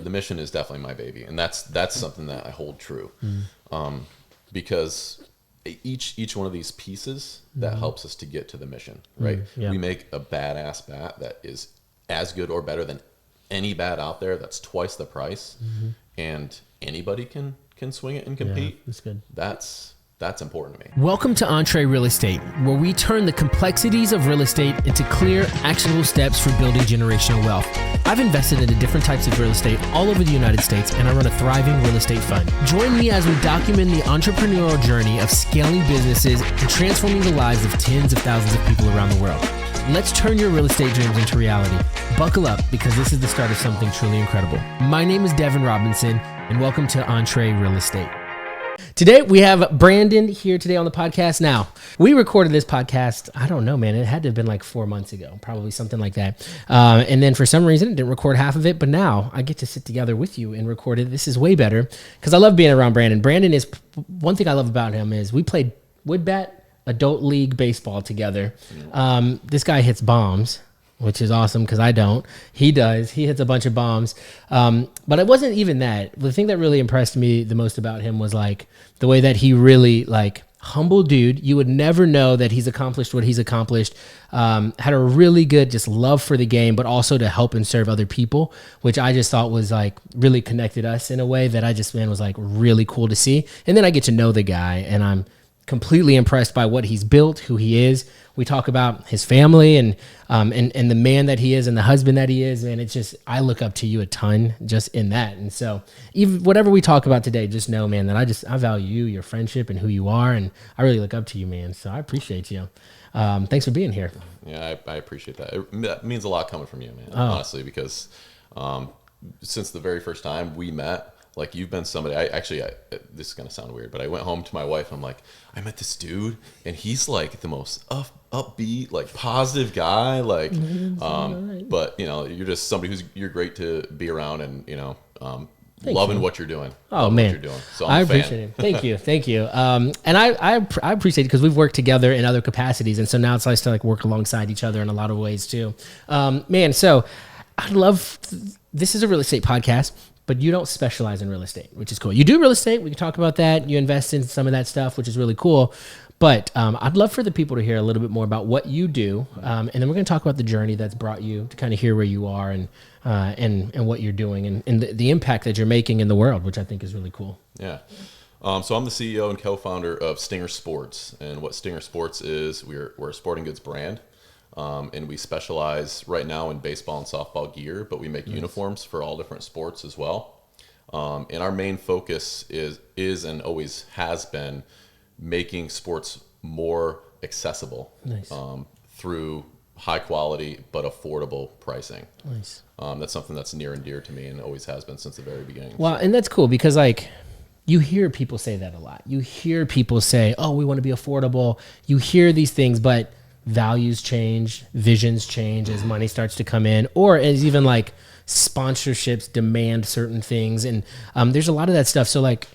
the mission is definitely my baby, and that's something that I hold true, because each one of these pieces that helps us to get to the mission, right? Yeah. We make a badass bat that is as good or better than any bat out there. That's twice the price, and anybody can swing it and compete. Yeah, that's good. That's important to me. Welcome to Entree Real Estate, where we turn the complexities of real estate into clear, actionable steps for building generational wealth. I've invested into different types of real estate all over the United States, and I run a thriving real estate fund. Join me as we document the entrepreneurial journey of scaling businesses and transforming the lives of tens of thousands of people around the world. Let's turn your real estate dreams into reality. Buckle up, because this is the start of something truly incredible. My name is Devin Robinson, and welcome to Entree Real Estate. Today, we have Brandon here today on the podcast. Now, we recorded this podcast, I don't know, man. It had to have been like 4 months ago, probably something like that. And then for some reason, it didn't record half of it. But now I get to sit together with you and record it. This is way better because I love being around Brandon. Brandon is, one thing I love about him is we played wood bat adult league baseball together. This guy hits bombs, which is awesome because I don't. He does. He hits a bunch of bombs. But it wasn't even that. The thing that really impressed me the most about him was like the way that he really like humble dude. You would never know that he's accomplished what he's accomplished. Had a really good just love for the game, but also to help and serve other people, which I just thought was like really connected us in a way that I just, man, was like really cool to see. And then I get to know the guy and I'm completely impressed by what he's built, who he is. We talk about his family and the man that he is and the husband that he is. And it's just, I look up to you a ton just in that. And so even whatever we talk about today, just know, man, that I value you, your friendship and who you are. And I really look up to you, man. So I appreciate you. Thanks for being here. Yeah, I appreciate that. That means a lot coming from you, man, honestly, because since the very first time we met, like you've been somebody, this is going to sound weird, but I went home to my wife. I'm like, I met this dude and he's like the most upbeat, like positive guy. Like, but you know, you're just somebody you're great to be around and, you know, loving what you're doing. Oh man. What you're doing. So I appreciate it. Thank you. Thank you. And I appreciate it because we've worked together in other capacities. And so now it's nice to like work alongside each other in a lot of ways too. Man, so this is a real estate podcast, but you don't specialize in real estate, which is cool. You do real estate. We can talk about that. You invest in some of that stuff, which is really cool. But I'd love for the people to hear a little bit more about what you do. And then we're going to talk about the journey that's brought you to kind of hear where you are and what you're doing and the impact that you're making in the world, which I think is really cool. Yeah. So I'm the CEO and co-founder of Stinger Sports. And what Stinger Sports is, we're a sporting goods brand. And we specialize right now in baseball and softball gear, but we make uniforms for all different sports as well. And our main focus is and always has been making sports more accessible through high quality but affordable pricing. Nice. That's something that's near and dear to me and always has been since the very beginning. Well, and that's cool because like you hear people say that a lot. You hear people say, oh, we want to be affordable. You hear these things, but values change, visions change as money starts to come in, or as even like sponsorships demand certain things. And there's a lot of that stuff. So like,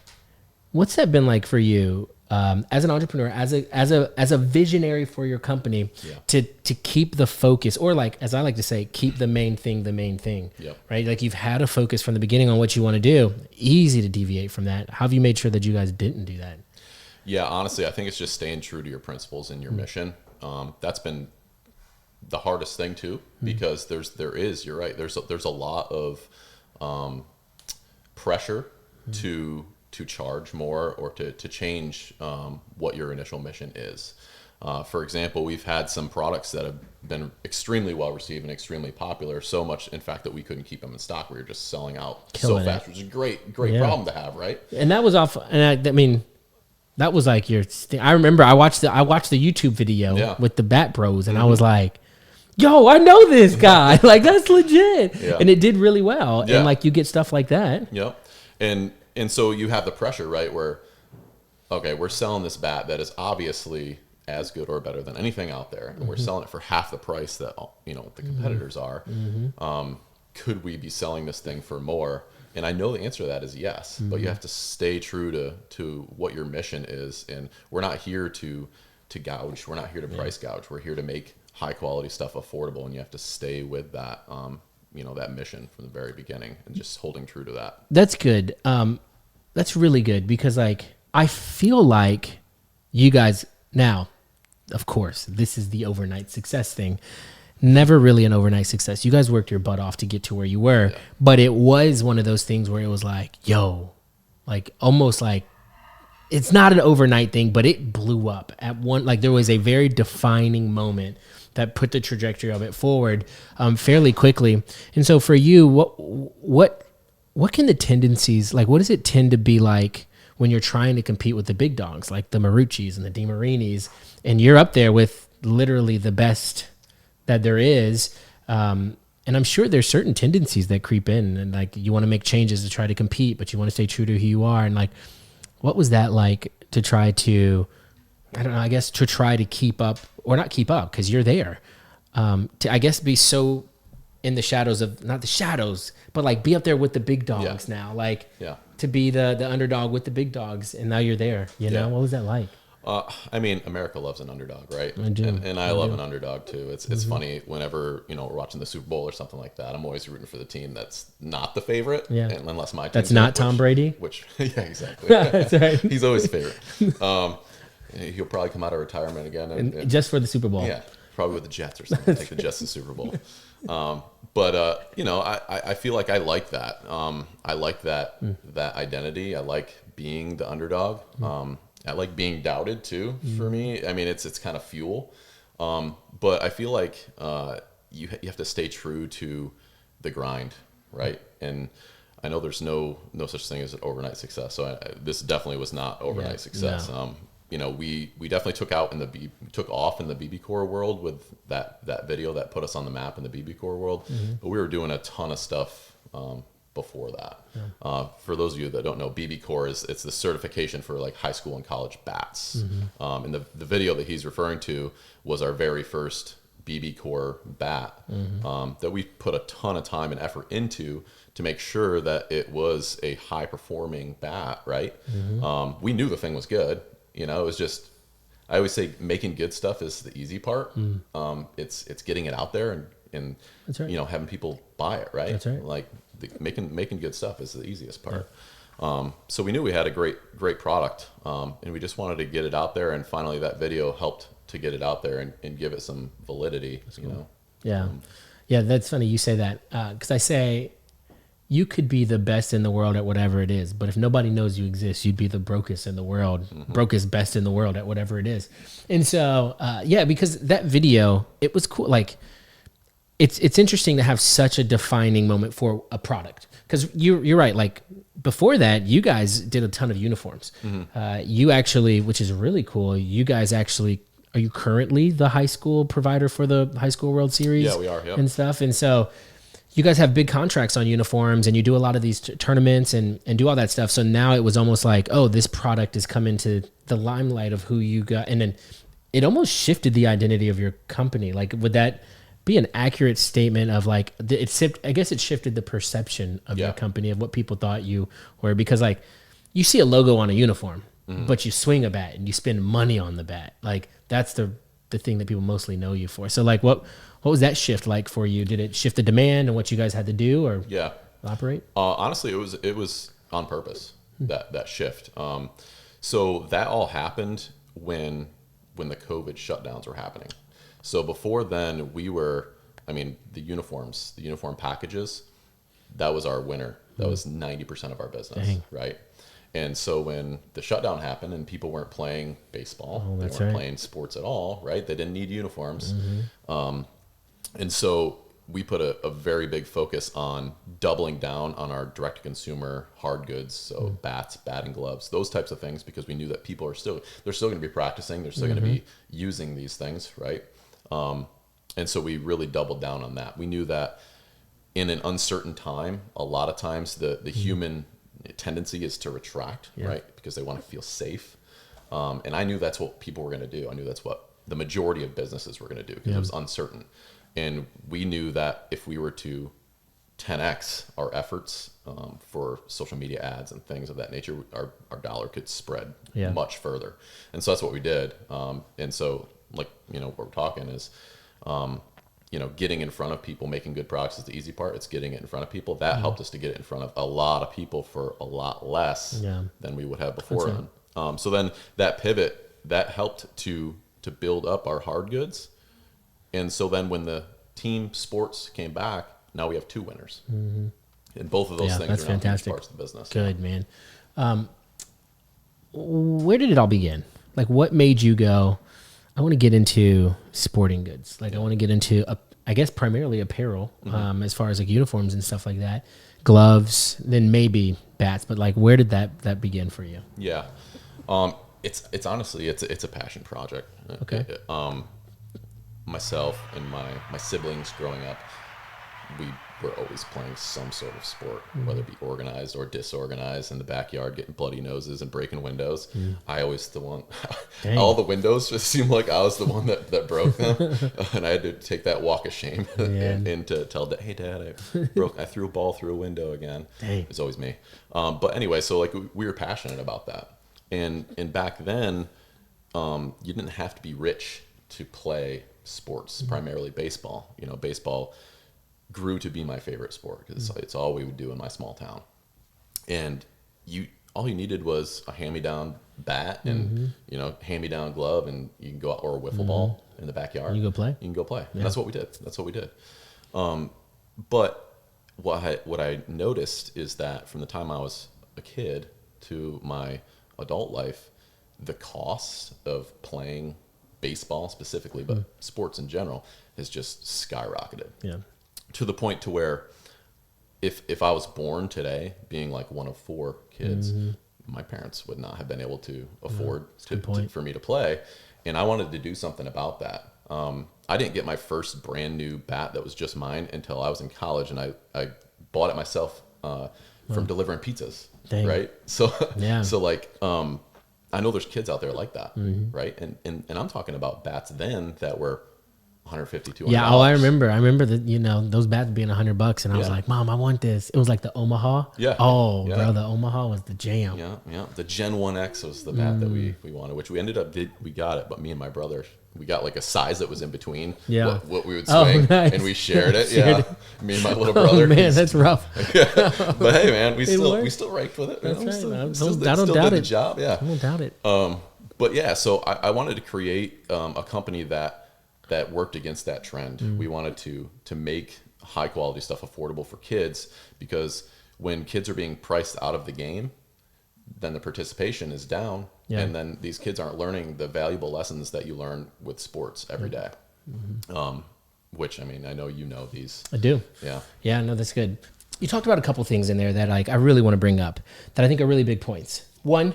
what's that been like for you as an entrepreneur, as a visionary for your company to keep the focus, or like, as I like to say, keep the main thing, right? Like you've had a focus from the beginning on what you want to do, easy to deviate from that. How have you made sure that you guys didn't do that? Yeah, honestly, I think it's just staying true to your principles and your mission. That's been the hardest thing too, because you're right. There's a lot of pressure to charge more or to change what your initial mission is. For example, we've had some products that have been extremely well received and extremely popular, so much in fact that we couldn't keep them in stock. We were just selling out so fast, which is a great problem to have, right? And that was off. And I mean, that was like your thing. I remember I watched the YouTube video with the Bat Bros, and I was like, yo, I know this guy. Like, that's legit. Yeah. And it did really well. Yeah. And like you get stuff like that. Yep. And so you have the pressure, right? Where, okay, we're selling this bat that is obviously as good or better than anything out there, and we're selling it for half the price that the competitors are. Could we be selling this thing for more? And I know the answer to that is yes, but you have to stay true to what your mission is. And we're not here to gouge. We're not here to price gouge. We're here to make high quality stuff affordable, and you have to stay with that. that mission from the very beginning and just holding true to that. That's good. That's really good because like I feel like you guys now, of course, this is the overnight success thing. Never really an overnight success. You guys worked your butt off to get to where you were, but it was one of those things where it was like, yo, like almost like it's not an overnight thing, but it blew up at one. Like there was a very defining moment that put the trajectory of it forward fairly quickly. And so for you, what can the tendencies, like what does it tend to be like when you're trying to compete with the big dogs, like the Marucci's and the DiMarinis, and you're up there with literally the best that there is. And I'm sure there's certain tendencies that creep in and like you want to make changes to try to compete, but you want to stay true to who you are. And like, what was that like to try to, I don't know, I guess to try to keep up or not keep up because you're there, to I guess be so in the shadows of, not the shadows, but like be up there with the big dogs now, like to be the underdog with the big dogs. And now you're there, you know, what was that like? I mean, America loves an underdog, right? I do. And I love an underdog too. It's funny whenever, we're watching the Super Bowl or something like that, I'm always rooting for the team that's not the favorite. Yeah. And unless my team that's not Tom Brady. Which yeah, exactly. That's right. He's always the favorite. He'll probably come out of retirement again. And just for the Super Bowl. Yeah. Probably with the Jets or something. Take the Jets to the Super Bowl. I feel like I like that. I like that identity. I like being the underdog. I like being doubted too. For me, I mean, it's kind of fuel. But I feel like you have to stay true to the grind, right? And I know there's no such thing as an overnight success. So this definitely was not overnight success. No. We definitely took off in the BB Core world with that video that put us on the map in the BB Core world. But we were doing a ton of stuff before that. For those of you that don't know, BB Core it's the certification for like high school and college bats. And the video that he's referring to was our very first BB Core bat that we put a ton of time and effort into to make sure that it was a high performing bat, right? We knew the thing was good. It was just, I always say making good stuff is the easy part. It's getting it out there and that's right. Having people buy it, right? That's right. Like making good stuff is the easiest part. So we knew we had a great product, and we just wanted to get it out there. And finally, that video helped to get it out there and give it some validity. That's cool. Yeah, that's funny you say that because I say you could be the best in the world at whatever it is, but if nobody knows you exist, you'd be the brokest in the world, brokest best in the world at whatever it is. And so, because that video, it was cool. Like, it's interesting to have such a defining moment for a product because you're right. Like before that, you guys did a ton of uniforms. You actually, which is really cool. You guys actually, are you currently the high school provider for the High School World Series? Yeah, we are. Yep. And stuff. And so you guys have big contracts on uniforms and you do a lot of these tournaments and do all that stuff. So now it was almost like, oh, this product has come into the limelight of who you got. And then it almost shifted the identity of your company. Like, would that be an accurate statement of like, I guess it shifted the perception of your company, of what people thought you were, because like you see a logo on a uniform, but you swing a bat and you spend money on the bat. Like that's the thing that people mostly know you for. So like, what was that shift like for you? Did it shift the demand and what you guys had to do or operate? Honestly, it was on purpose, that shift. So that all happened when the COVID shutdowns were happening. So before then the uniform packages, that was our winner. That was 90% of our business, right? And so when the shutdown happened and people weren't playing baseball, they weren't playing sports at all, right? They didn't need uniforms. And so we put a very big focus on doubling down on our direct-to-consumer hard goods, so bats, batting gloves, those types of things, because we knew that people they're still going to be practicing, they're still going to be using these things, right? And so we really doubled down on that. We knew that in an uncertain time, a lot of times the human tendency is to retract, right? Because they want to feel safe. And I knew that's what people were going to do. I knew that's what the majority of businesses were going to do because it was uncertain. And we knew that if we were to 10x our efforts for social media ads and things of that nature, our dollar could spread much further. And so that's what we did. And so like, what we're talking is getting in front of people, making good products is the easy part. It's getting it in front of people. That helped us to get it in front of a lot of people for a lot less than we would have before then. So then that pivot, that helped to build up our hard goods. And so then when the team sports came back, now we have 2 winners. And both of those things are now huge parts of the business. Good, man. Where did it all begin? Like, what made you go, I want to get into sporting goods. Like, I want to get into, I guess, primarily apparel, as far as like uniforms and stuff like that, gloves, then maybe bats. But like, where did that begin for you? Yeah, it's honestly it's a passion project. Okay. Myself and my siblings growing up, we were always playing some sort of sport, whether it be organized or disorganized, in the backyard, getting bloody noses and breaking windows. I always the one, all the windows just seemed like I was the one that broke them. And I had to take that walk of shame and to tell Dad, hey Dad, I threw a ball through a window again. Dang. It's always me. But anyway, so like we were passionate about that. And back then, you didn't have to be rich to play sports, primarily baseball. Baseball grew to be my favorite sport because it's all we would do in my small town. And all you needed was a hand-me-down bat and hand-me-down glove, and you can go out, or a wiffle ball in the backyard. You can go play. And that's what we did. But what I noticed is that from the time I was a kid to my adult life, the cost of playing baseball specifically, but sports in general, has just skyrocketed. Yeah. To the point to where if I was born today being like one of 4 kids, my parents would not have been able to afford for me to play. And I wanted to do something about that. I didn't get my first brand new bat that was just mine until I was in college, and I bought it myself from delivering pizzas. Dang. Right? So like I know there's kids out there like that, right? And I'm talking about bats then that were $150, $200. Yeah, I remember that, those bats being $100, and I was like, Mom, I want this. It was like the Omaha. Yeah. Oh, bro, the Omaha was the jam. Yeah. The Gen 1X was the bat that we wanted, which we ended up we got it, but me and my brother, we got like a size that was in between what we would swing, and we shared it. Me and my little brother. Oh man, that's rough. But hey, man, we still raked with it. That's right. Still I don't did doubt the it. job. Yeah, I don't doubt it. But yeah, so I wanted to create a company that worked against that trend. We wanted to make high quality stuff affordable for kids, because when kids are being priced out of the game, then the participation is down, and then these kids aren't learning the valuable lessons that you learn with sports every day. Which, I mean, I know you know these. I do. Yeah, no, that's good. You talked about a couple things in there that I really want to bring up that I think are really big points. One,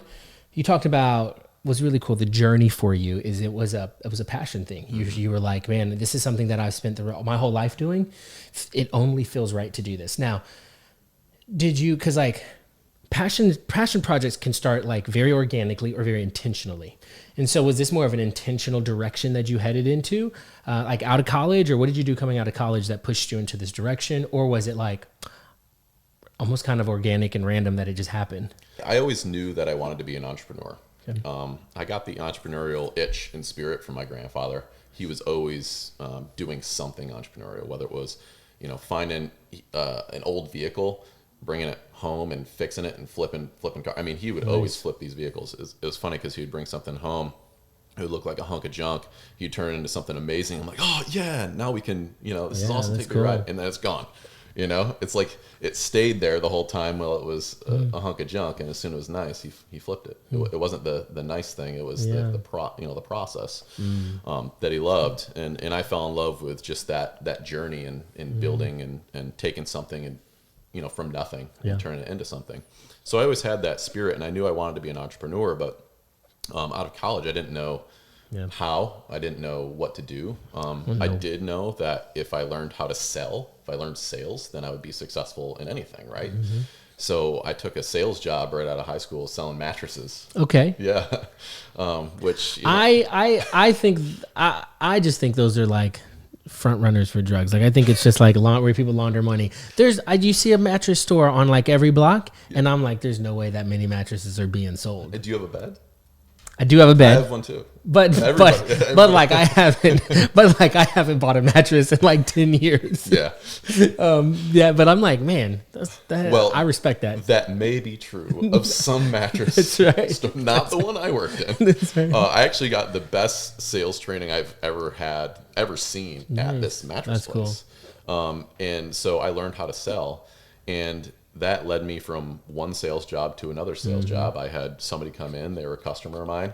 you talked about, was really cool, the journey for you is it was a passion thing. You were like, man, this is something that I've spent my whole life doing. It only feels right to do this. Now, because like passion projects can start like very organically or very intentionally. And so was this more of an intentional direction that you headed into, like out of college, or what did you do coming out of college that pushed you into this direction? Or was it like almost kind of organic and random that it just happened? I always knew that I wanted to be an entrepreneur. I got the entrepreneurial itch and spirit from my grandfather. He was always doing something entrepreneurial, whether it was, finding an old vehicle, bringing it home and fixing it and flipping car. I mean, he would always flip these vehicles. It was funny because he would bring something home. It would look like a hunk of junk. He'd turn it into something amazing. I'm like, oh yeah, now we can, this is awesome. Take me a ride, and then it's gone. It's like it stayed there the whole time while it was a hunk of junk, and as soon as it was nice, he flipped it. It wasn't the nice thing; it was the process that he loved, and I fell in love with just that journey and building and taking something and from nothing and turning it into something. So I always had that spirit, and I knew I wanted to be an entrepreneur, but out of college, I didn't know how. I didn't know what to do. I did know that if I learned how to sell, if I learned sales, then I would be successful in anything, right? So I took a sales job right out of high school selling mattresses. Okay. Yeah. Which I think I just think those are like front runners for drugs. Like I think it's just like where people launder money. You see a mattress store on like every block, and I'm like, there's no way that many mattresses are being sold. Do you have a bed? I do have a I bed. have one too. But like I haven't bought a mattress in like 10 years. Yeah. Yeah, but I'm like, man, I respect that. That may be true of some mattress. That's right. store, not the one I worked in. That's right. I actually got the best sales training I've ever seen at this mattress place. Cool. And so I learned how to sell, and that led me from one sales job to another sales job. I had somebody come in, they were a customer of mine,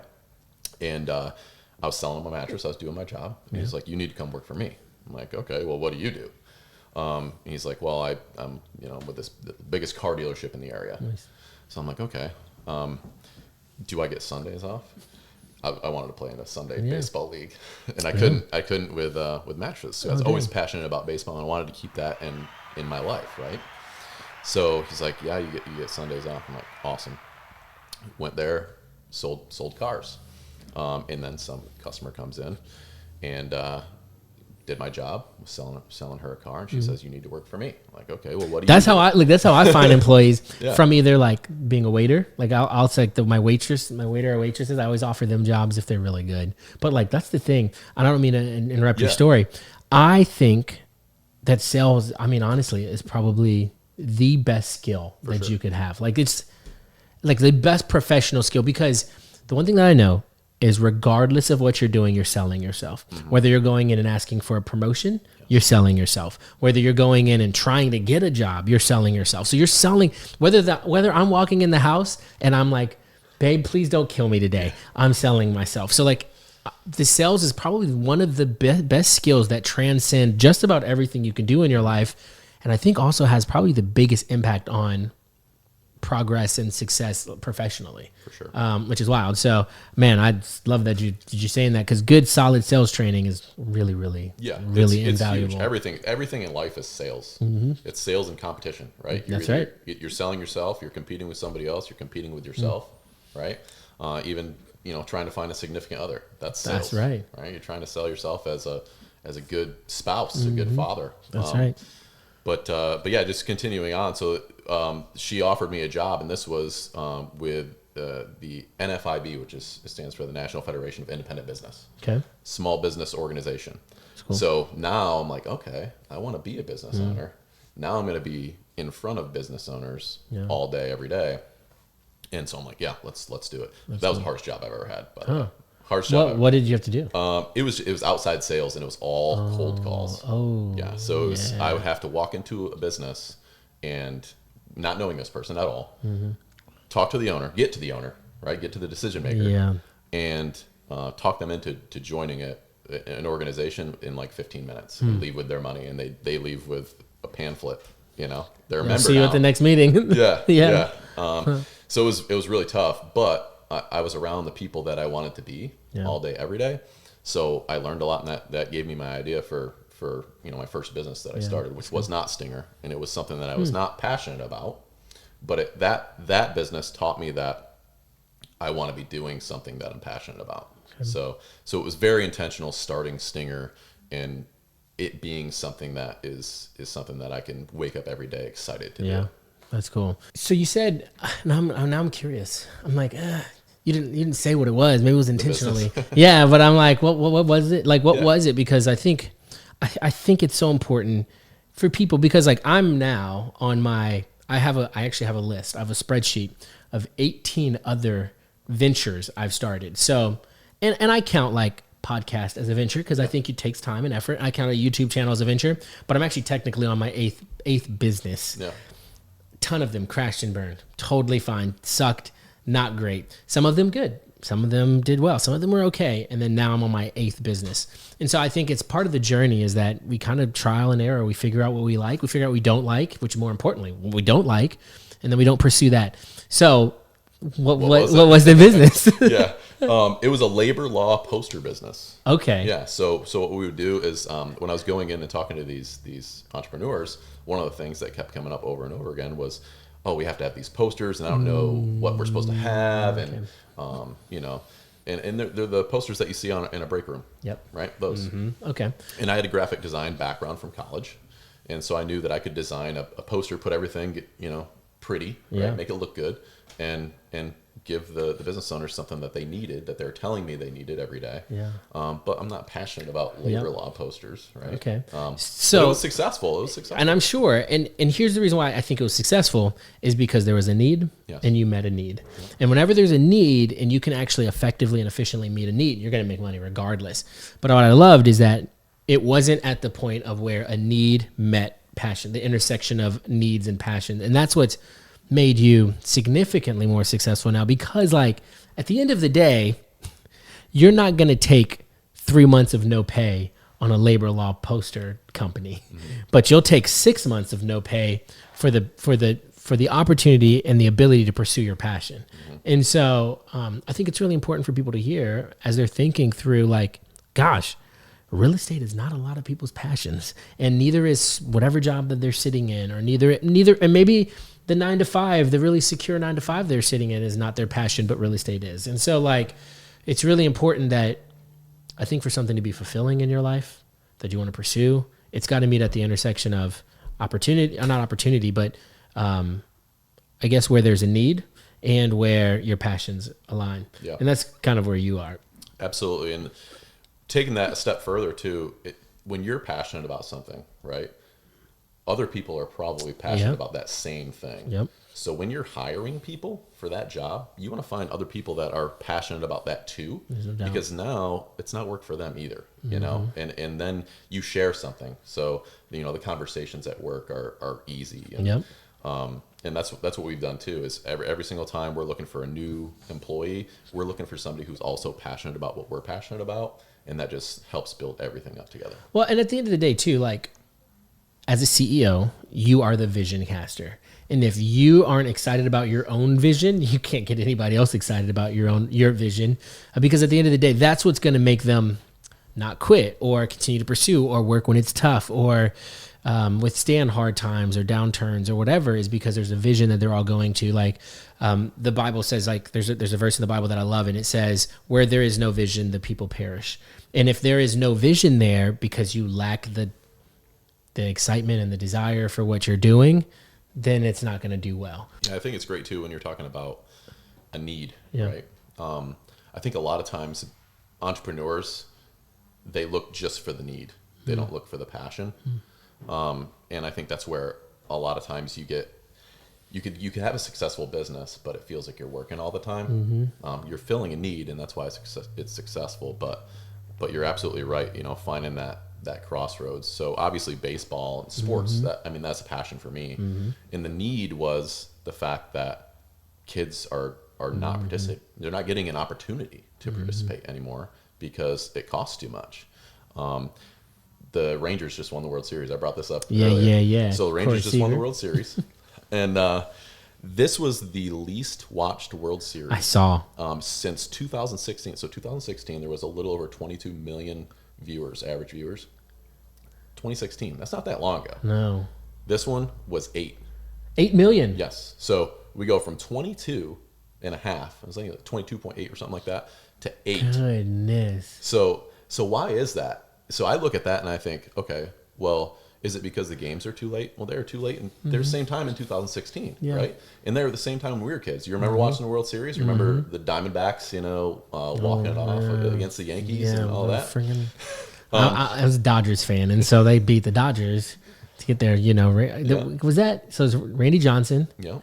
and I was selling them a mattress. I was doing my job. And he's like, "You need to come work for me." I'm like, "Okay, well, what do you do?" And he's like, "Well, I'm with the biggest car dealership in the area." Nice. So I'm like, "Okay, do I get Sundays off?" I wanted to play in a Sunday baseball league, and I couldn't with mattresses. So I was always passionate about baseball, and I wanted to keep that in my life, right? So he's like, "Yeah, you get Sundays off." I'm like, "Awesome." Went there, sold cars, and then some customer comes in, and did my job, was selling her a car, and she says, "You need to work for me." I'm like, "Okay, well, what do you?" That's how I find employees from either like being a waiter, like I'll say my waiter or waitresses. I always offer them jobs if they're really good. But like that's the thing. I don't mean to interrupt your story. I think that sales, I mean, honestly, is probably the best skill that you could have. Like it's like the best professional skill, because the one thing that I know is regardless of what you're doing, you're selling yourself. Whether you're going in and asking for a promotion, you're selling yourself. Whether you're going in and trying to get a job, you're selling yourself. So you're selling, whether I'm walking in the house and I'm like, "Babe, please don't kill me today," I'm selling myself. So like the sales is probably one of the best skills that transcend just about everything you can do in your life. And I think also has probably the biggest impact on progress and success professionally. For sure. Which is wild. So, man, I love that you saying that, because good, solid sales training is really, really, really invaluable. It's huge. Everything in life is sales. It's sales and competition, right? That's right. You're selling yourself. You're competing with somebody else. You're competing with yourself, right? Even trying to find a significant other. That's sales. That's right. Right. You're trying to sell yourself as a good spouse, a good father. That's right. But yeah, just continuing on. So she offered me a job, and this was with the NFIB, which stands for the National Federation of Independent Business. Okay. Small business organization. Cool. So now I'm like, okay, I want to be a business owner. Now I'm going to be in front of business owners all day, every day. And so I'm like, yeah, let's do it. That was the hardest job I've ever had, by the way. Hardest job. What did you have to do? It was outside sales, and it was all cold calls. Oh, yeah. So I would have to walk into a business and not knowing this person at all, talk to the owner, get to the owner, right? Get to the decision maker, and talk them into joining an organization in like 15 minutes, and leave with their money, and they leave with a pamphlet. They're a member. See you at the next meeting. Yeah. So it was really tough, but I was around the people that I wanted to be all day, every day. So I learned a lot, and that gave me my idea for my first business that I started, which was not Stinger, and it was something that I was not passionate about. But that business taught me that I want to be doing something that I'm passionate about. Okay. So it was very intentional starting Stinger, and it being something that is something that I can wake up every day excited to do. That's cool. So you said, now I'm curious. I'm like, you didn't say what it was.Maybe it was intentionally. Yeah, but I'm like, what was it? Like, what was it? Because I think it's so important for people, because like I'm now on I actually have a list. I have a spreadsheet of 18 other ventures I've started. So, and I count like podcast as a venture, because I think it takes time and effort. I count a YouTube channel as a venture, but I'm actually technically on my eighth business. Yeah. Ton of them crashed and burned. Totally fine. Sucked. Not great. Some of them good. Some of them did well. Some of them were okay. And then now I'm on my 8th business. And so I think it's part of the journey is that we kind of trial and error. We figure out what we like. We figure out what we don't like, which more importantly, what we don't like. And then we don't pursue that. So what was the business? Yeah. It was a labor law poster business. Okay. Yeah. So what we would do is when I was going in and talking to these entrepreneurs, one of the things that kept coming up over and over again was, oh, we have to have these posters, and I don't know what we're supposed to have, and and they're the posters that you see in a break room. Yep. Right. Those. Okay. And I had a graphic design background from college, and so I knew that I could design a poster, put everything, pretty, right? Make it look good, and give the business owners something that they needed, that they're telling me they needed every day. Yeah. But I'm not passionate about labor law posters, right? Okay. So it was successful. And I'm sure, and here's the reason why I think it was successful is because there was a need, and you met a need. And whenever there's a need, and you can actually effectively and efficiently meet a need, you're going to make money regardless. But what I loved is that it wasn't at the point of where a need met passion, the intersection of needs and passion, and that's what's made you significantly more successful now, because like at the end of the day, you're not going to take 3 months of no pay on a labor law poster company, but you'll take 6 months of no pay for the opportunity and the ability to pursue your passion. And so I think it's really important for people to hear as they're thinking through like, gosh, real estate is not a lot of people's passions, and neither is whatever job that they're sitting in, or neither, and maybe the 9 to 5, the really secure 9 to 5 they're sitting in is not their passion, but real estate is. And so like, it's really important that I think for something to be fulfilling in your life that you want to pursue, it's got to meet at the intersection of opportunity, not opportunity, but I guess where there's a need and where your passions align. Yeah. And that's kind of where you are. Absolutely. And taking that a step further too, when you're passionate about something, right? Other people are probably passionate about that same thing. Yep. So when you're hiring people for that job, you want to find other people that are passionate about that too, because now it's not work for them either, you know, and then you share something. So, you know, the conversations at work are easy. And, and that's what we've done too, is every single time we're looking for a new employee, we're looking for somebody who's also passionate about what we're passionate about. And that just helps build everything up together. Well, and at the end of the day too, like, as a CEO, you are the vision caster. And if you aren't excited about your own vision, you can't get anybody else excited about your vision, because at the end of the day, that's what's going to make them not quit or continue to pursue or work when it's tough or withstand hard times or downturns or whatever, is because there's a vision that they're all going to. Like the Bible says, like there's a verse in the Bible that I love, and it says, where there is no vision, the people perish. And if there is no vision there because you lack the excitement and the desire for what you're doing, then it's not going to do well. Yeah, I think it's great too when you're talking about a need, right? I think a lot of times entrepreneurs, they look just for the need. They don't look for the passion. And I think that's where a lot of times you could have a successful business, but it feels like you're working all the time. You're filling a need, and that's why it's successful. But you're absolutely right. You know, finding that crossroads. So obviously baseball and sports, that's a passion for me. And the need was the fact that kids are not participating. They're not getting an opportunity to participate anymore because it costs too much. The Rangers just won the World Series. I brought this up earlier. Yeah. So the Rangers just won the World Series. And this was the least watched World Series I saw since 2016. So 2016, there was a little over 22 million viewers, average viewers. 2016, that's not that long ago. No. This one was 8 million. Yes. So we go from 22 and a half, I was thinking like 22.8 or something like that, to 8. Goodness. So why is that? So I look at that and I think, okay, well, is it because the games are too late? Well, they were too late, and they're the same time in 2016, right? And they were the same time when we were kids. You remember watching the World Series? You remember the Diamondbacks, walking it off against the Yankees and all that? I was a Dodgers fan, and so they beat the Dodgers to get there. Was that? So it was Randy Johnson. Yeah.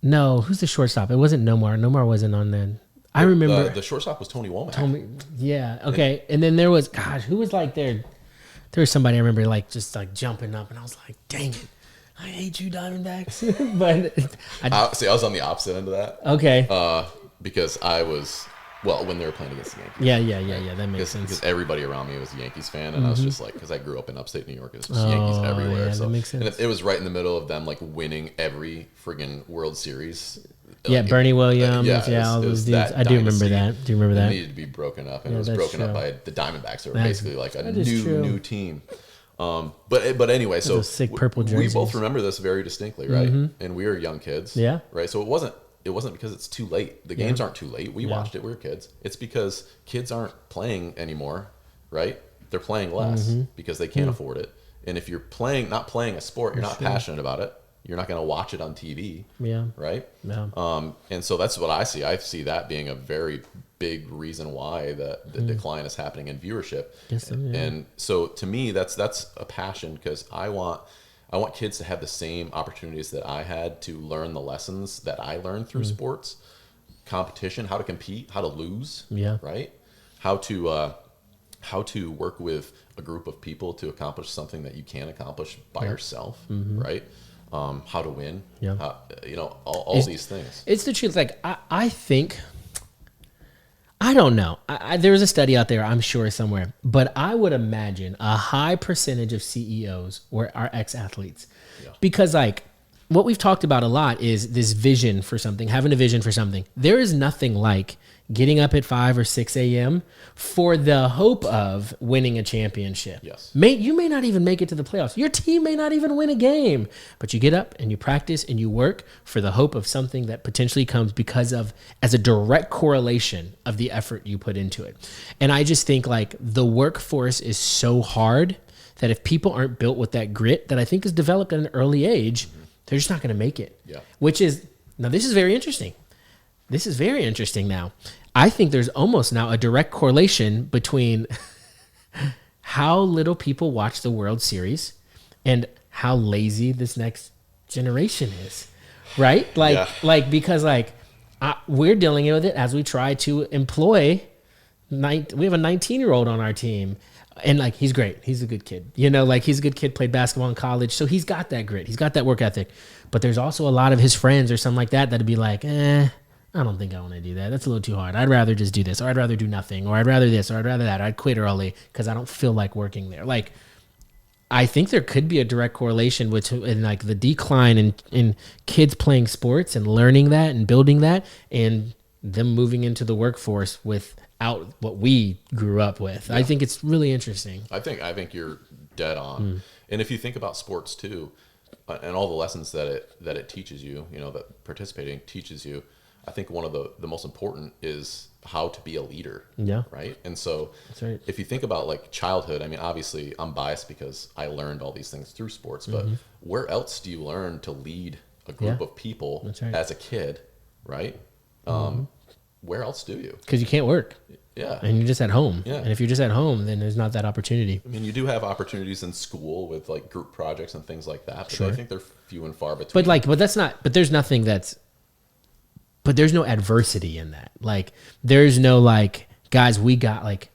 No, who's the shortstop? It wasn't Nomar. Nomar wasn't on then. I remember the shortstop was Tony Womack. Okay. And then there was, gosh, who was like there? There was somebody I remember like just like jumping up, and I was like, dang it, I hate you, Diamondbacks. But I was on the opposite end of that. Okay. Because I was, when they were playing against the Yankees. Yeah. That makes sense. Because everybody around me was a Yankees fan, and I was just like, because I grew up in upstate New York, it was just Yankees everywhere. Yeah, so that makes sense. And it was right in the middle of them like winning every friggin' World Series. Yeah, Bernie Williams. All those dudes. I do remember that. Do you remember that? It needed to be broken up, and it was broken up by the Diamondbacks. They were basically like a new team. But anyway, so sick purple jerseys. We both remember this very distinctly, right? And we were young kids, right? So it wasn't because it's too late. The games aren't too late. We watched it. We were kids. It's because kids aren't playing anymore, right? They're playing less because they can't afford it. And if you're not playing a sport, you're not passionate about it, you're not going to watch it on TV. Yeah. Right. Yeah. And so that's what I see. I see that being a very big reason why the decline is happening in viewership. Yes, yeah. And so to me, that's a passion, because I want kids to have the same opportunities that I had to learn the lessons that I learned through sports, competition, how to compete, how to lose, Yeah. right? How to work with a group of people to accomplish something that you can't accomplish by yourself, right? How to win, Yeah. All these things. It's the truth. Like, I think, I don't know. There was a study out there, I'm sure, somewhere, but I would imagine a high percentage of CEOs are ex-athletes. Yeah. Because, like, what we've talked about a lot is this vision for something, having a vision for something. There is nothing like getting up at 5 or 6 a.m. for the hope of winning a championship. Yes. You may not even make it to the playoffs. Your team may not even win a game, but you get up and you practice and you work for the hope of something that potentially comes as a direct correlation of the effort you put into it. And I just think, like, the workforce is so hard that if people aren't built with that grit that I think is developed at an early age, they're just not going to make it. Yeah. Now this is very interesting. This is very interesting now. I think there's almost now a direct correlation between how little people watch the World Series and how lazy this next generation is, right? Because we're dealing with it as we try to employ. We have a 19-year-old on our team, and, like, he's great. He's a good kid. He's a good kid, played basketball in college, so he's got that grit. He's got that work ethic. But there's also a lot of his friends or something like that that'd be like, I don't think I want to do that. That's a little too hard. I'd rather just do this, or I'd rather do nothing, or I'd rather this, or I'd rather that. I'd quit early because I don't feel like working there. Like, I think there could be a direct correlation in like the decline in kids playing sports and learning that and building that, and them moving into the workforce without what we grew up with. Yeah. I think it's really interesting. I think you're dead on. And if you think about sports too, and all the lessons that it teaches you, that participating teaches you, I think one of the most important is how to be a leader. Yeah. Right. And so that's right. If you think about, like, childhood, I mean, obviously I'm biased because I learned all these things through sports, but where else do you learn to lead a group of people as a kid? Right. Where else do you? Because you can't work. Yeah. And you're just at home. Yeah. And if you're just at home, then there's not that opportunity. I mean, you do have opportunities in school with, like, group projects and things like that, but I think they're few and far between. But there's nothing but there's no adversity in that. Like, there's no, like, guys, we gotta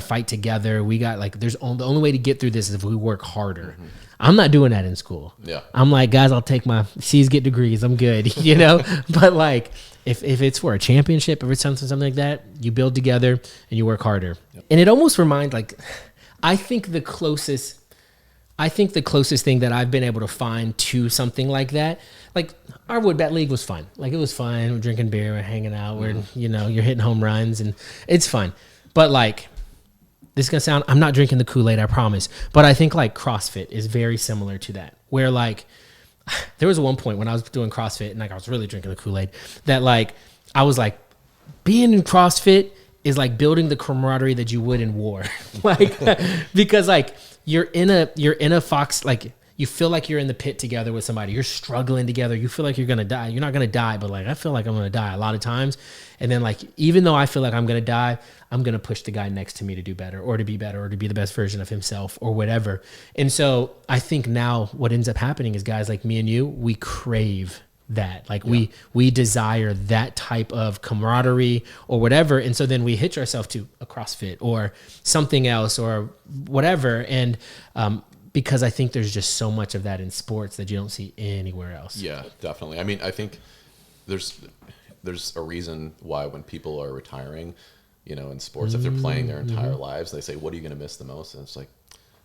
fight together. The only way to get through this is if we work harder. I'm not doing that in school. Yeah. I'm like, guys, I'll take my C's, get degrees. I'm good, But, like, if it's for a championship, if it's something like that, you build together and you work harder. Yep. And it almost reminds, like, I think the closest thing that I've been able to find to something like that, like, our wood bat league was fun. Like, it was fun. We're drinking beer, we're hanging out, we're, you're hitting home runs, and it's fun. But, like, this is going to sound, I'm not drinking the Kool-Aid, I promise. But I think, like, CrossFit is very similar to that, where, like, there was one point when I was doing CrossFit and, like, I was really drinking the Kool-Aid that, like, I was like, being in CrossFit is like building the camaraderie that you would in war. Like, because, like, you're in a fox, like, you feel like you're in the pit together with somebody. You're struggling together. You feel like you're going to die. You're not going to die, but, like, I feel like I'm going to die a lot of times. And then, like, even though I feel like I'm going to die, I'm going to push the guy next to me to do better or to be the best version of himself or whatever. And so I think now what ends up happening is guys like me and you, we crave that. Like, we desire that type of camaraderie or whatever. And so then we hitch ourselves to a CrossFit or something else or whatever. And, because I think there's just so much of that in sports that you don't see anywhere else. Yeah, definitely. I mean, I think there's a reason why when people are retiring, in sports, if they're playing their entire lives, they say, what are you going to miss the most? And it's like,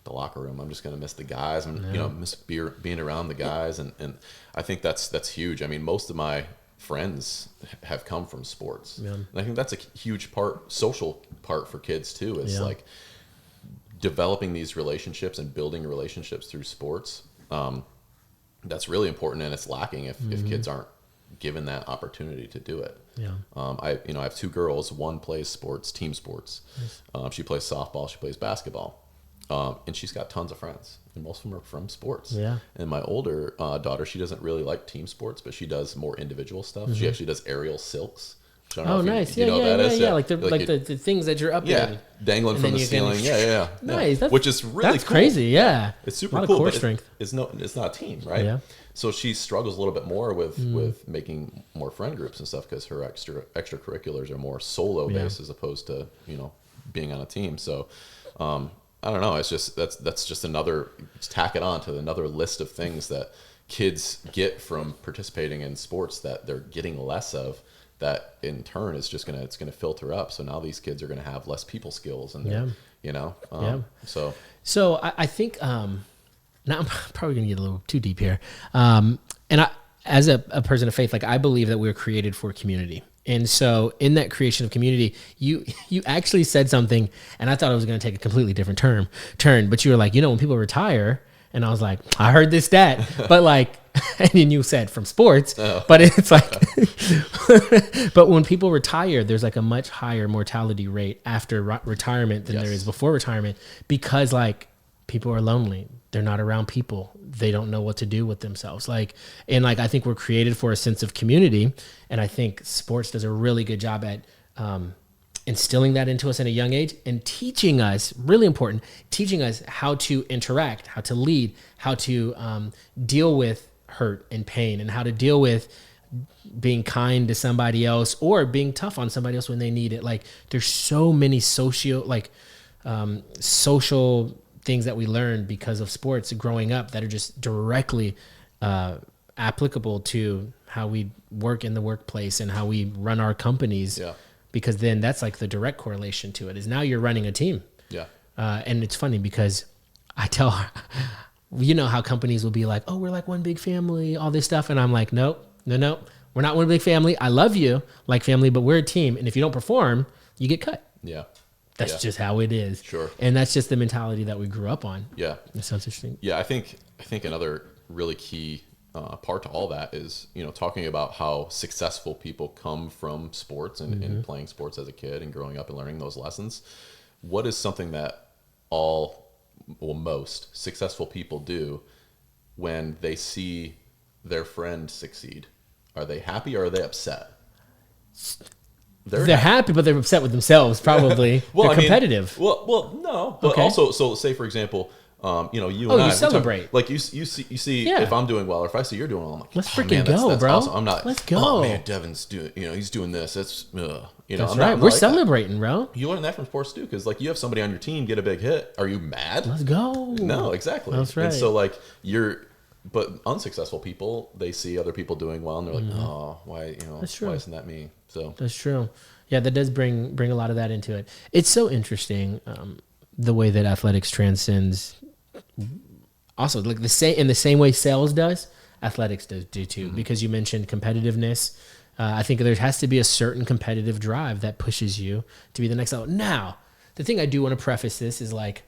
the locker room. I'm just going to miss the guys. Miss being around the guys. And I think that's huge. I mean, most of my friends have come from sports. Yeah. And I think that's a huge social part for kids too, is like, developing these relationships and building relationships through sports. That's really important, and it's lacking if kids aren't given that opportunity to do it. Yeah. I have two girls. One plays sports, team sports. Nice. She plays softball. She plays basketball. And she's got tons of friends, and most of them are from sports. Yeah. And my older daughter, she doesn't really like team sports, but she does more individual stuff. She actually does aerial silks. I don't know if nice. You know what that is? Like the things that you're up in. Dangling from the ceiling. Nice. Which is really that's cool. crazy. Yeah. It's super a lot cool. Of core but strength. It's not a team, right? Yeah. So she struggles a little bit more with making more friend groups and stuff because her extracurriculars are more solo based as opposed to being on a team. So I don't know. It's just that's just another tack it on to another list of things that kids get from participating in sports that they're getting less of. That in turn is just it's gonna filter up. So now these kids are gonna have less people skills, and So I think now I'm probably gonna get a little too deep here. And I, as a person of faith, like I believe that we're created for community. And so in that creation of community, you actually said something, and I thought it was going to take a completely different turn, but you were like, when people retire, and I was like, I heard this stat, but like, and then you said from sports, but it's like, but when people retire, there's like a much higher mortality rate after retirement than there is before retirement, because like people are lonely. They're not around people. They don't know what to do with themselves. And I think we're created for a sense of community. And I think sports does a really good job at instilling that into us at a young age and teaching us, really important, teaching us how to interact, how to lead, how to deal with hurt and pain, and how to deal with being kind to somebody else or being tough on somebody else when they need it. Like there's so many social things that we learn because of sports growing up that are just directly applicable to how we work in the workplace and how we run our companies. Yeah. Because then that's like the direct correlation to it is now you're running a team. Yeah. And it's funny because I tell her, how companies will be like, oh, we're like one big family, all this stuff. And I'm like, nope, no, we're not one big family. I love you like family, but we're a team. And if you don't perform, you get cut. Yeah. That's just how it is. Sure. And that's just the mentality that we grew up on. Yeah. That sounds interesting. Yeah. I think another really key part to all that is, talking about how successful people come from sports and playing sports as a kid and growing up and learning those lessons. What is something that most successful people do when they see their friend succeed? Are they happy or are they upset? They're happy, but they're upset with themselves, probably. They're competitive. No. But also, so say, for example, you and I. You celebrate. Like you see if I'm doing well or if I see you're doing well, I'm like, let's freaking go, that's bro. Awesome. I'm not, let's go. Oh, man, Devin's doing, he's doing this. That's, That's right. We're celebrating, bro. You learn that from sports too, because like you have somebody on your team get a big hit. Are you mad? Let's go. No, exactly. That's right. And so but unsuccessful people, they see other people doing well and they're like, oh, why, why isn't that me? So that's true. Yeah, that does bring a lot of that into it. It's so interesting the way that athletics transcends. Also, like in the same way sales does, athletics do too. Because you mentioned competitiveness. I think there has to be a certain competitive drive that pushes you to be the next level. Now, the thing I do want to preface this is like,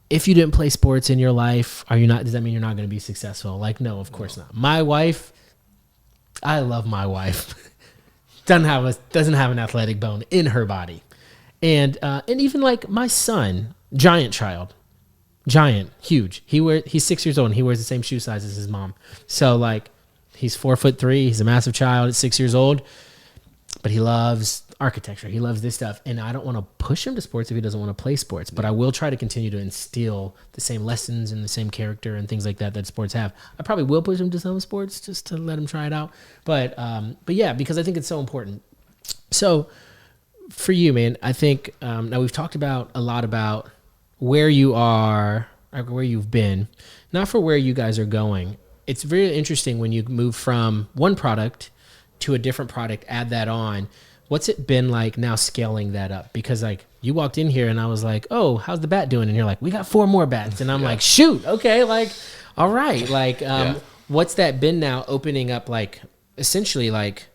if you didn't play sports in your life, does that mean you're not going to be successful? Like, no, of course not. My wife, I love my wife. doesn't have an athletic bone in her body. And even like my son, giant, huge. He's 6 years old and he wears the same shoe size as his mom. So like he's 4'3", he's a massive child at 6 years old, but he loves architecture. He loves this stuff. And I don't want to push him to sports if he doesn't want to play sports, but I will try to continue to instill the same lessons and the same character and things like that sports have. I probably will push him to some sports just to let him try it out. But yeah, because I think it's so important. So for you, man, I think now we've talked a lot about where you are, where you've been, not for where you guys are going. It's very interesting when you move from one product to a different product, add that on. What's it been like now scaling that up? Because like you walked in here and I was like, oh, how's the bat doing? And you're like, we got 4 more bats. And I'm like, shoot, okay, like, all right. Like, what's that been now opening up like essentially like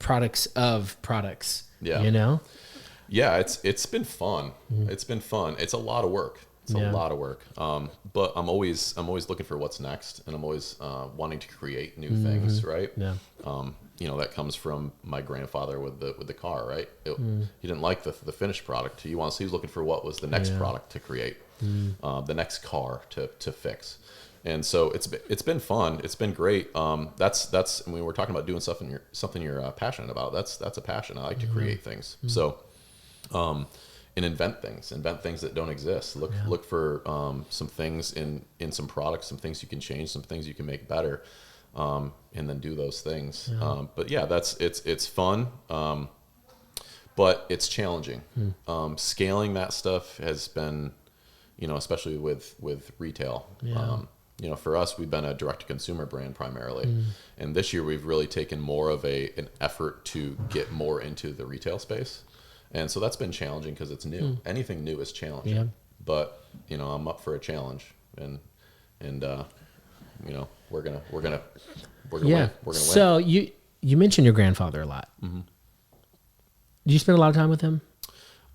products of products, Yeah, it's been fun. It's been fun. It's a lot of work. It's a lot of work. But I'm always looking for what's next, and I'm always wanting to create new things, right? Yeah. That comes from my grandfather with the car, right? He didn't like the finished product. He was looking for what was the next product to create. the next car to fix. And so it's been fun. It's been great. That's I mean, we're talking about doing something you're passionate about. That's a passion. I like to create things. So, and invent things that don't exist. Look for some things in some products, some things you can change, some things you can make better, and then do those things. But yeah, it's fun. But it's challenging. Scaling that stuff has been, especially with retail. For us, we've been a direct-to-consumer brand primarily. And this year, we've really taken more of an effort to get more into the retail space. And so that's been challenging because it's new. Anything new is challenging. Yeah. But, I'm up for a challenge. And we're gonna win. We're gonna win. So you mentioned your grandfather a lot. Did you spend a lot of time with him?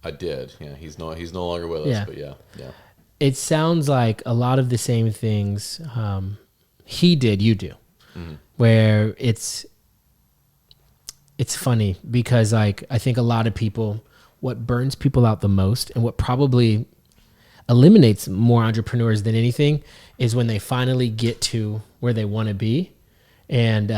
I did. Yeah, he's no longer with us, but yeah. It sounds like a lot of the same things he did, you do. Where it's funny because I think a lot of people, what burns people out the most and what probably eliminates more entrepreneurs than anything is when they finally get to where they want to be and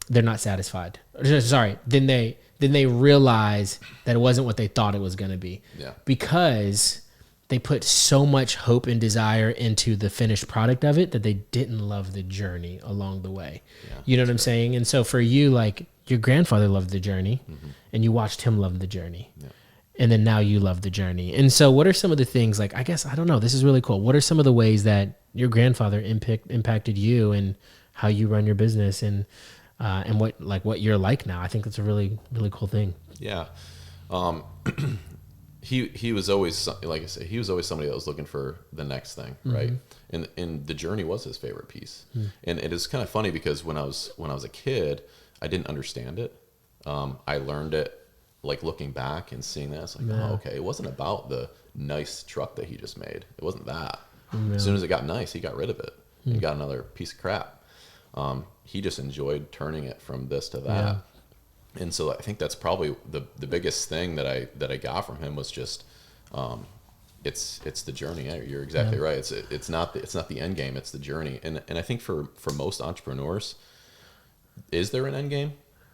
they're not satisfied. Sorry, then they realize that it wasn't what they thought it was going to be. Yeah. Because they put so much hope and desire into the finished product of it that they didn't love the journey along the way. Yeah, you know what I'm saying? And so for you, like your grandfather loved the journey and you watched him love the journey. Yeah. And then now you love the journey. And so what are some of the things, like, I guess, I don't know, this is really cool. What are some of the ways that your grandfather impacted you and how you run your business and what you're like now? I think that's a really, really cool thing. Yeah. He was always, like I said, he was always somebody that was looking for the next thing, right? And the journey was his favorite piece. And it is kind of funny because when I was a kid, I didn't understand it. I learned it like looking back and seeing that. It's like, oh, okay, it wasn't about the nice truck that he just made. It wasn't that. As soon as it got nice, he got rid of it and got another piece of crap. He just enjoyed turning it from this to that. And so I think that's probably the biggest thing that I got from him was just it's the journey. You're exactly right. It's not the end game, it's the journey. And I think for most entrepreneurs, is there an end game?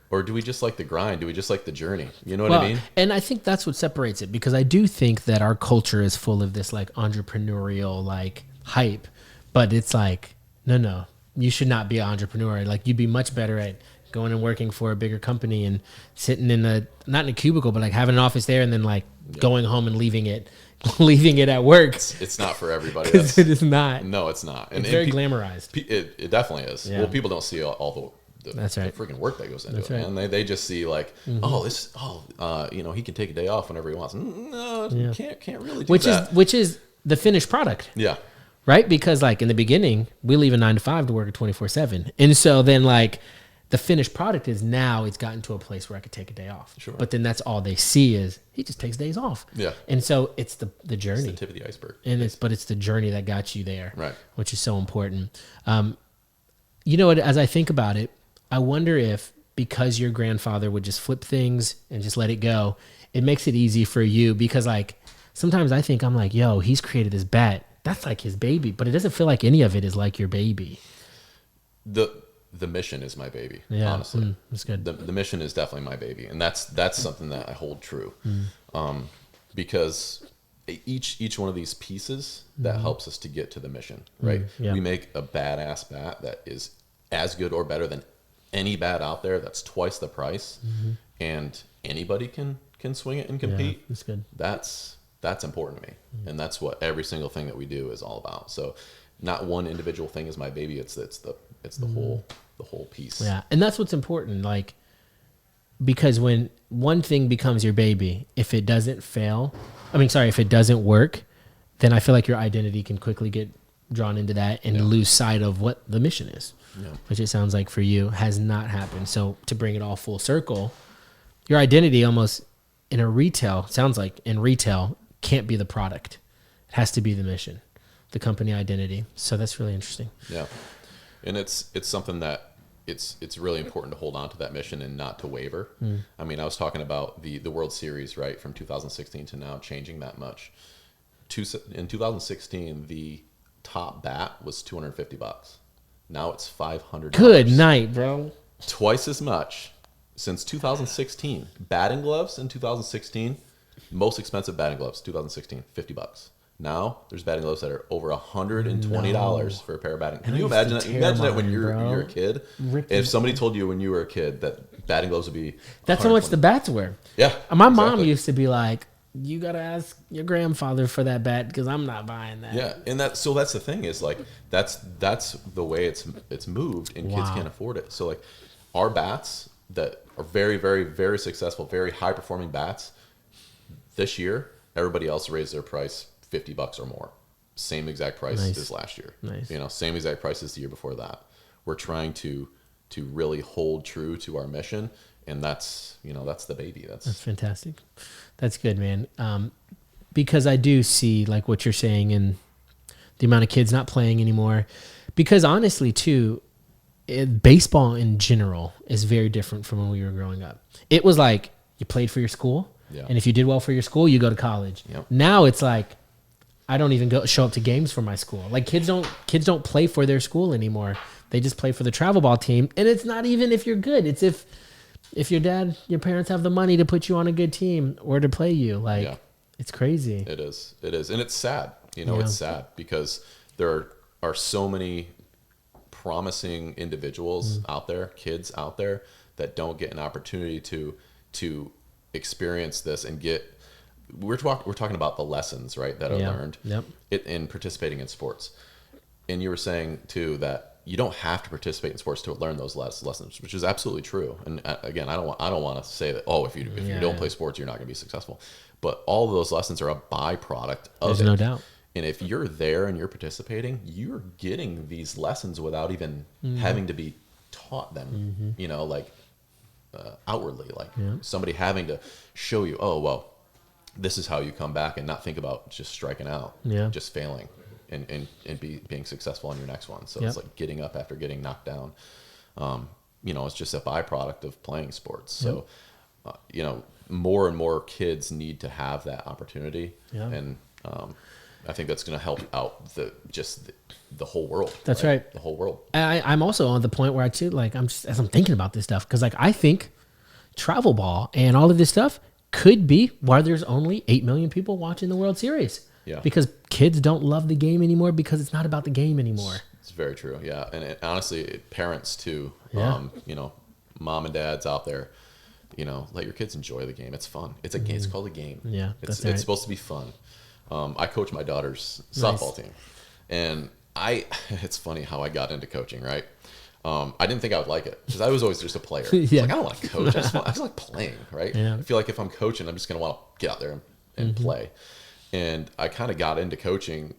Or do we just like the grind? Do we just like the journey? You know what I mean? And I think that's what separates it, because I do think that our culture is full of this like entrepreneurial like hype, but it's like, no, you should not be an entrepreneur. Like you'd be much better at going and working for a bigger company and sitting not in a cubicle, but like having an office there and then like going home and leaving it at work. It's not for everybody. It is not. No, it's not. It's very glamorized. It definitely is. Yeah. Well, people don't see all the that's right. the freaking work that goes into that's it. Right. And they just see like, he can take a day off whenever he wants. No, can't really do that. Which is the finished product. Yeah. Right? Because like in the beginning, we leave a 9 to 5 to work at 24/7. And so then like the finished product is now it's gotten to a place where I could take a day off. Sure. But then that's all they see is he just takes days off. Yeah. And so it's the journey. It's the tip of the iceberg. And it's the journey that got you there. Right. Which is so important. As I think about it, I wonder if because your grandfather would just flip things and just let it go, it makes it easy for you, because like sometimes I think I'm like, yo, he's created this bat. That's like his baby, but it doesn't feel like any of it is like your baby. The mission is my baby. Yeah, honestly, that's good. The mission is definitely my baby, and that's something that I hold true, because each one of these pieces that helps us to get to the mission, right? Yeah. We make a badass bat that is as good or better than any bat out there. That's twice the price, and anybody can swing it and compete. Yeah, that's good. That's important to me, and that's what every single thing that we do is all about. So, not one individual thing is my baby. It's the whole piece. Yeah, and that's what's important. Like, because when one thing becomes your baby, if it doesn't work, then I feel like your identity can quickly get drawn into that and lose sight of what the mission is. Yeah. Which it sounds like for you has not happened. So to bring it all full circle, your identity almost in retail can't be the product. It has to be the mission, the company identity. So that's really interesting. Yeah. And it's something that it's really important to hold on to that mission and not to waver. I mean, I was talking about the World Series, right, from 2016 to now changing that much. in 2016, the top bat was $250. Now it's $500. Good night, bro. Twice as much since 2016. Batting gloves in 2016, most expensive batting gloves, 2016, $50. Now there's batting gloves that are over $120 for a pair of batting. Can you imagine that? Imagine that when you're a kid. If somebody told you when you were a kid that batting gloves would be that's how much the bats were. Yeah. My mom used to be like, you gotta ask your grandfather for that bat because I'm not buying that. Yeah, and that's the thing is like that's the way it's moved, and kids can't afford it. So like our bats that are very, very, very successful, very high performing bats, this year everybody else raised their price $50 or more. Same exact price as last year. Nice. You know, same exact price as the year before that. We're trying to really hold true to our mission, and that's the baby. That's fantastic. That's good, man. Because I do see like what you're saying and the amount of kids not playing anymore. Because honestly, too, baseball in general is very different from when we were growing up. It was like you played for your school, and if you did well for your school, you go to college. Yep. Now it's like I don't even go show up to games for my school. Like kids don't play for their school anymore. They just play for the travel ball team, and it's not even if you're good. It's if your parents have the money to put you on a good team or to play you. Like it's crazy. It is, and it's sad. It's sad because there are so many promising individuals out there, kids out there that don't get an opportunity to experience this and get. We're talking about the lessons, right, that are learned in participating in sports. And you were saying too that you don't have to participate in sports to learn those lessons, which is absolutely true. And again, I don't want to say that if you don't play sports, you're not going to be successful. But all of those lessons are a byproduct of it. There's no doubt. And if you're there and you're participating, you're getting these lessons without even having to be taught them. Outwardly, like somebody having to show you, this is how you come back and not think about just striking out, just failing, and being successful on your next one. So it's like getting up after getting knocked down. It's just a byproduct of playing sports. So, more and more kids need to have that opportunity, and I think that's going to help out the whole world. That's right. The whole world. I'm also on the point where as I'm thinking about this stuff, because I think travel ball and all of this stuff could be why there's only 8 million people watching the World Series. Yeah. Because kids don't love the game anymore because it's not about the game anymore. It's very true. Yeah. And honestly, parents too, mom and dads out there, let your kids enjoy the game. It's fun. It's a game. It's called a game. Yeah. It's supposed to be fun. I coach my daughter's softball team, and it's funny how I got into coaching, right? I didn't think I would like it because I was always just a player. I don't want to coach. I just like playing, right? Yeah. I feel like if I'm coaching, I'm just going to want to get out there and play. And I kind of got into coaching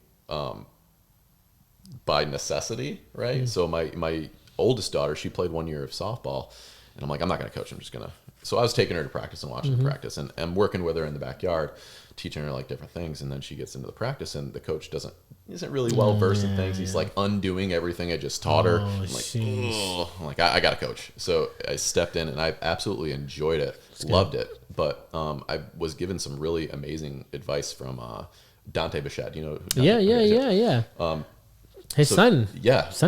by necessity, right? So my oldest daughter, she played 1 year of softball, and I'm like, I'm not going to coach. I'm just going to. So I was taking her to practice and watching her practice, and I'm working with her in the backyard, teaching her like different things. And then she gets into the practice, and the coach isn't really well versed in things. He's like undoing everything I just taught her. I'm like, I got to coach. So I stepped in, and I absolutely enjoyed it, loved it. But I was given some really amazing advice from Dante Bichette. You know who Dante Yeah. His son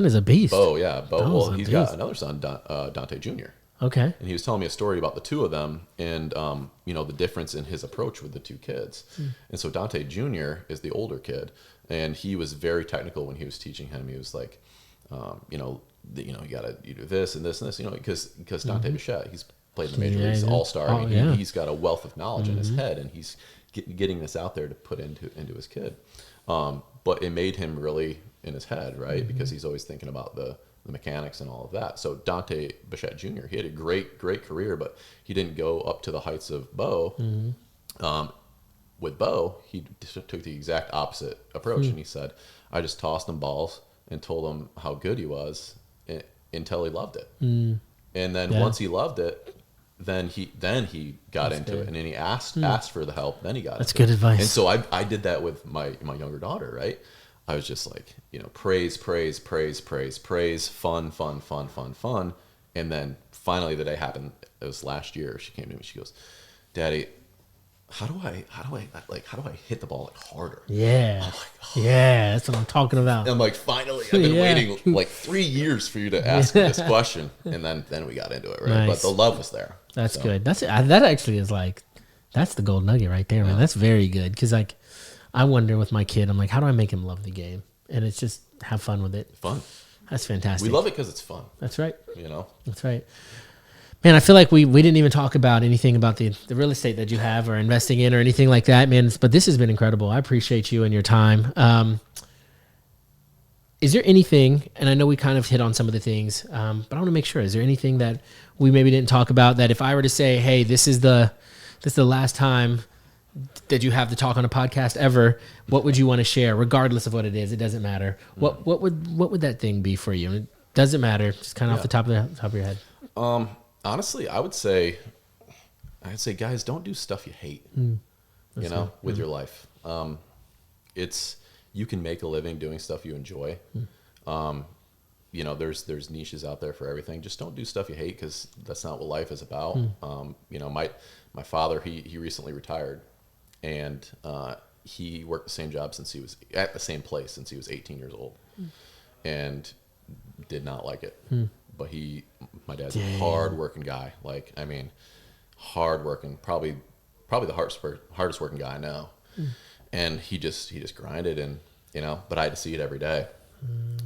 is a beast. Bo. Well, he's got another son, Dante Jr. Okay. And he was telling me a story about the two of them and, the difference in his approach with the two kids. And so Dante Jr. is the older kid, and he was very technical when he was teaching him. He was like, you got to do this and this and this, because Dante Bichette, he's played in the major leagues, all-star. He's got a wealth of knowledge in his head, and he's getting this out there to put into his kid. But it made him really in his head, right? Because he's always thinking about the mechanics and all of that. So Dante Bichette Jr., he had a great career, but he didn't go up to the heights of Bo. With Bo, he took the exact opposite approach, and he said, I just tossed him balls and told him how good he was until he loved it. And then once he loved it, then he got into it, and then he asked for the help. Then he got That's good advice. And so I did that with my younger daughter, right? I was just like, praise, fun. And then finally the day happened. It was last year. She came to me. She goes, Daddy, how do I hit the ball like harder? Yeah. I'm like, Yeah, that's what I'm talking about. I'm like, finally, I've been waiting like 3 years for you to ask me this question, and then we got into it, right? Nice. But the love was there. That's good. That actually is like, that's the gold nugget right there, man. That's very good. Because like, I wonder with my kid, I'm like, how do I make him love the game? And it's just have fun with it. Fun. That's fantastic. We love it because it's fun. That's right. You know. That's right. Man, I feel like we didn't even talk about anything about the real estate that you have or investing in or anything like that, man. But this has been incredible. I appreciate you and your time. Is there anything, and I know we kind of hit on some of the things, but I want to make sure, is there anything that we maybe didn't talk about that if I were to say, hey, this is the last time that you have to talk on a podcast ever, what would you want to share, regardless of what it is? It doesn't matter. What would that thing be for you? It doesn't matter. Just kind of off the top of your head. Honestly, I'd say, guys, don't do stuff you hate. With your life. You can make a living doing stuff you enjoy. There's niches out there for everything. Just don't do stuff you hate, because that's not what life is about. My father, he recently retired, and he worked the same job since he was at the same place since he was 18 years old, and did not like it. But my dad's a hard-working guy. Like, I mean, hard-working, probably the hardest working guy I know. And he just grinded, and but I had to see it every day.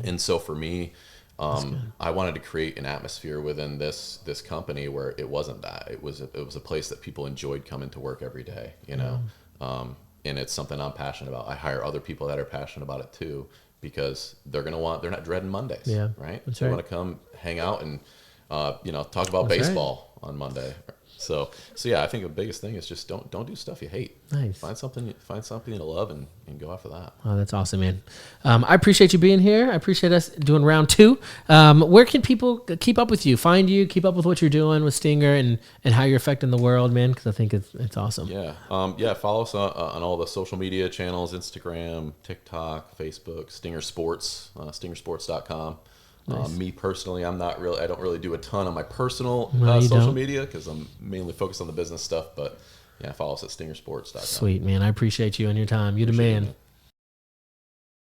And so for me, I wanted to create an atmosphere within this company where it wasn't that. It was a place that people enjoyed coming to work every day, and it's something I'm passionate about. I hire other people that are passionate about it too, because they're not dreading Mondays, right? They want to come hang out and talk about baseball on Monday. So yeah, I think the biggest thing is just don't do stuff you hate. Nice. Find something you love and go after that. Oh, that's awesome, man. I appreciate you being here. I appreciate us doing round 2. Where can people keep up with you, find you, keep up with what you're doing with Stinger and how you're affecting the world, man? Because I think it's awesome. Yeah. Follow us on all the social media channels: Instagram, TikTok, Facebook, Stinger Sports, stingersports.com. Nice. Me personally, I don't really do a ton on my personal social media, because I'm mainly focused on the business stuff. But yeah, follow us at stingersports.com. Sweet, man. I appreciate you and your time. You're the man.